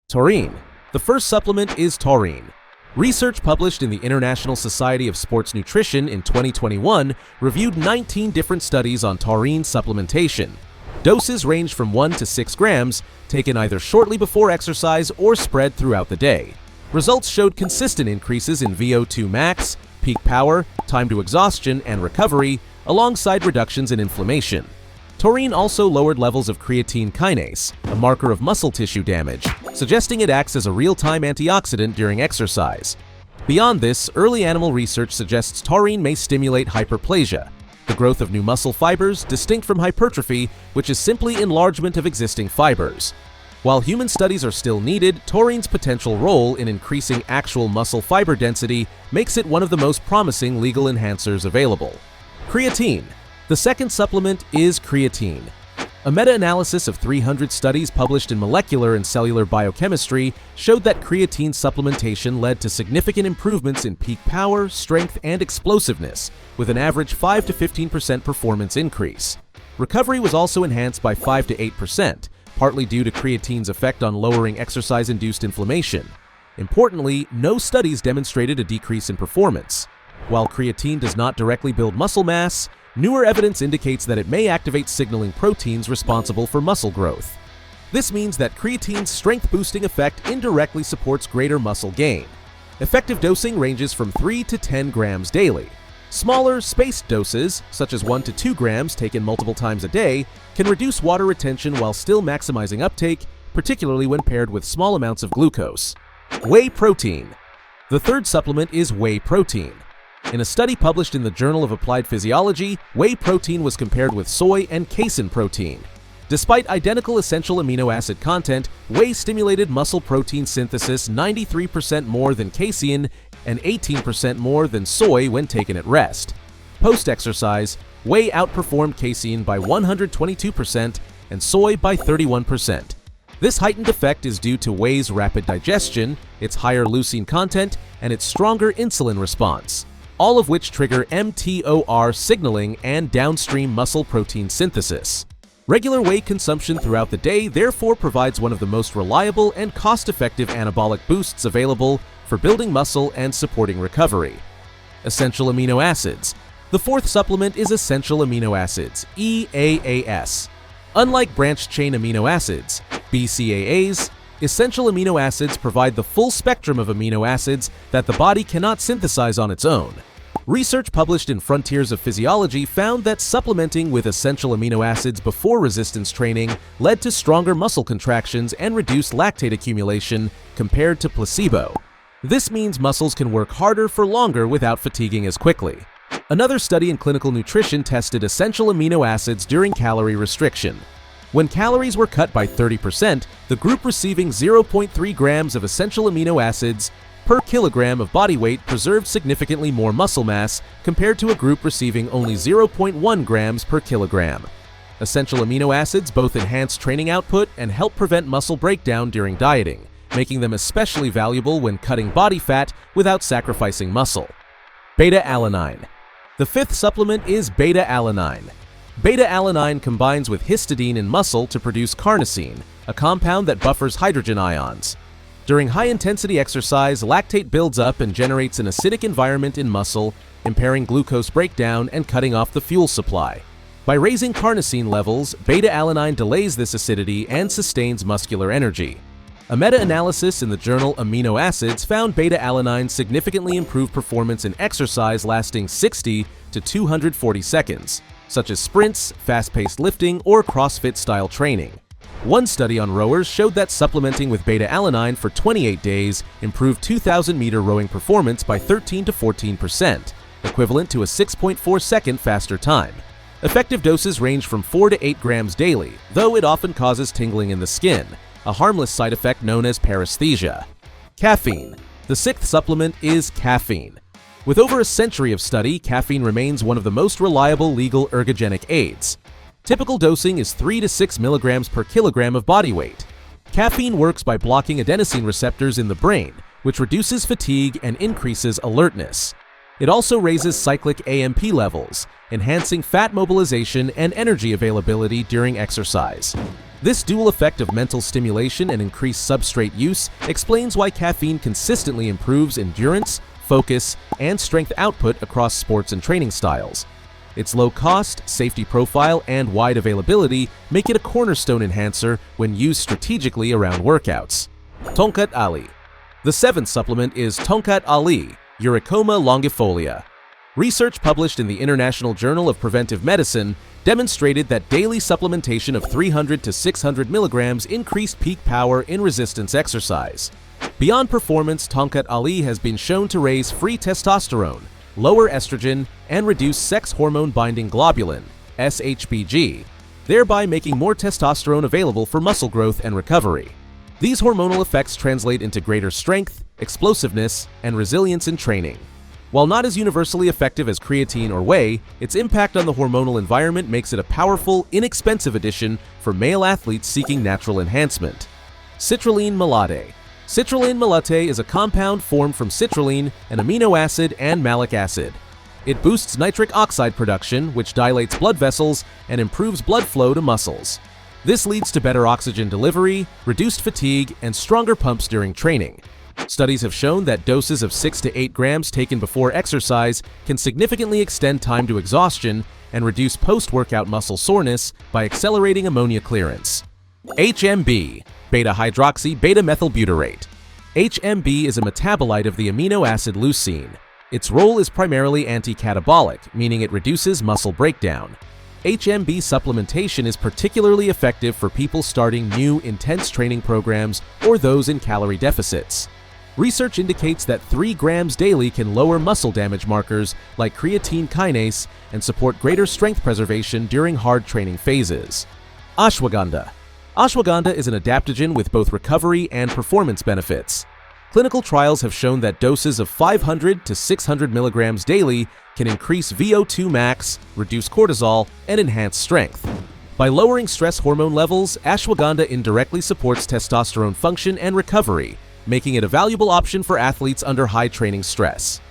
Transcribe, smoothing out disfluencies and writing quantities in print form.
Taurine. The first supplement is taurine. Research published in the International Society of Sports Nutrition in 2021 reviewed 19 different studies on taurine supplementation. Doses range from 1 to 6 grams, taken either shortly before exercise or spread throughout the day. Results showed consistent increases in VO2 max, peak power, time to exhaustion, and recovery, alongside reductions in inflammation. Taurine also lowered levels of creatine kinase, a marker of muscle tissue damage, suggesting it acts as a real-time antioxidant during exercise. Beyond this, early animal research suggests taurine may stimulate hyperplasia, the growth of new muscle fibers distinct from hypertrophy, which is simply enlargement of existing fibers. While human studies are still needed, taurine's potential role in increasing actual muscle fiber density makes it one of the most promising legal enhancers available. Creatine. The second supplement is creatine. A meta-analysis of 300 studies published in Molecular and Cellular Biochemistry showed that creatine supplementation led to significant improvements in peak power, strength, and explosiveness, with an average 5 to 15% performance increase. Recovery was also enhanced by 5 to 8%, partly due to creatine's effect on lowering exercise-induced inflammation. Importantly, no studies demonstrated a decrease in performance. While creatine does not directly build muscle mass, newer evidence indicates that it may activate signaling proteins responsible for muscle growth. This means that creatine's strength-boosting effect indirectly supports greater muscle gain. Effective dosing ranges from 3 to 10 grams daily. Smaller, spaced doses, such as 1 to 2 grams taken multiple times a day, can reduce water retention while still maximizing uptake, particularly when paired with small amounts of glucose. Whey protein. The third supplement is whey protein. In a study published in the Journal of Applied Physiology, whey protein was compared with soy and casein protein. Despite identical essential amino acid content, whey stimulated muscle protein synthesis 93% more than casein and 18% more than soy when taken at rest. Post-exercise, whey outperformed casein by 122% and soy by 31%. This heightened effect is due to whey's rapid digestion, its higher leucine content, and its stronger insulin response, all of which trigger mTOR signaling and downstream muscle protein synthesis. Regular whey consumption throughout the day therefore provides one of the most reliable and cost-effective anabolic boosts available for building muscle and supporting recovery. Essential amino acids. The fourth supplement is essential amino acids, EAAs. Unlike branched-chain amino acids, BCAAs, essential amino acids provide the full spectrum of amino acids that the body cannot synthesize on its own. Research published in Frontiers of Physiology found that supplementing with essential amino acids before resistance training led to stronger muscle contractions and reduced lactate accumulation compared to placebo. This means muscles can work harder for longer without fatiguing as quickly. Another study in clinical nutrition tested essential amino acids during calorie restriction. When calories were cut by 30%, the group receiving 0.3 grams of essential amino acids per kilogram of body weight preserved significantly more muscle mass compared to a group receiving only 0.1 grams per kilogram. Essential amino acids both enhance training output and help prevent muscle breakdown during dieting, making them especially valuable when cutting body fat without sacrificing muscle. Beta-Alanine. The fifth supplement is Beta-Alanine. Beta-Alanine combines with histidine in muscle to produce carnosine, a compound that buffers hydrogen ions. During high-intensity exercise, lactate builds up and generates an acidic environment in muscle, impairing glucose breakdown and cutting off the fuel supply. By raising carnosine levels, beta-alanine delays this acidity and sustains muscular energy. A meta-analysis in the journal Amino Acids found beta-alanine significantly improved performance in exercise lasting 60 to 240 seconds, such as sprints, fast-paced lifting, or CrossFit-style training. One study on rowers showed that supplementing with beta-alanine for 28 days improved 2,000-meter rowing performance by 13 to 14%, equivalent to a 6.4-second faster time. Effective doses range from 4 to 8 grams daily, though it often causes tingling in the skin, a harmless side effect known as paresthesia. Caffeine. The sixth supplement is caffeine. With over a century of study, caffeine remains one of the most reliable legal ergogenic aids. Typical dosing is 3 to 6 milligrams per kilogram of body weight. Caffeine works by blocking adenosine receptors in the brain, which reduces fatigue and increases alertness. It also raises cyclic AMP levels, enhancing fat mobilization and energy availability during exercise. This dual effect of mental stimulation and increased substrate use explains why caffeine consistently improves endurance, focus, and strength output across sports and training styles. Its low cost, safety profile, and wide availability make it a cornerstone enhancer when used strategically around workouts. Tongkat Ali. The seventh supplement is Tongkat Ali, Uricoma longifolia. Research published in the International Journal of Preventive Medicine demonstrated that daily supplementation of 300 to 600 milligrams increased peak power in resistance exercise. Beyond performance, Tongkat Ali has been shown to raise free testosterone, lower estrogen, and reduce sex hormone-binding globulin, SHBG, thereby making more testosterone available for muscle growth and recovery. These hormonal effects translate into greater strength, explosiveness, and resilience in training. While not as universally effective as creatine or whey, its impact on the hormonal environment makes it a powerful, inexpensive addition for male athletes seeking natural enhancement. Citrulline Malate. Citrulline Malate is a compound formed from citrulline, an amino acid, and malic acid. It boosts nitric oxide production, which dilates blood vessels and improves blood flow to muscles. This leads to better oxygen delivery, reduced fatigue, and stronger pumps during training. Studies have shown that doses of 6 to 8 grams taken before exercise can significantly extend time to exhaustion and reduce post-workout muscle soreness by accelerating ammonia clearance. HMB, beta-hydroxy beta-methylbutyrate. HMB is a metabolite of the amino acid leucine. Its role is primarily anti-catabolic, meaning it reduces muscle breakdown. HMB supplementation is particularly effective for people starting new, intense training programs or those in calorie deficits. Research indicates that 3 grams daily can lower muscle damage markers like creatine kinase and support greater strength preservation during hard training phases. Ashwagandha. Ashwagandha is an adaptogen with both recovery and performance benefits. Clinical trials have shown that doses of 500 to 600 milligrams daily can increase VO2 max, reduce cortisol, and enhance strength. By lowering stress hormone levels, ashwagandha indirectly supports testosterone function and recovery, making it a valuable option for athletes under high training stress.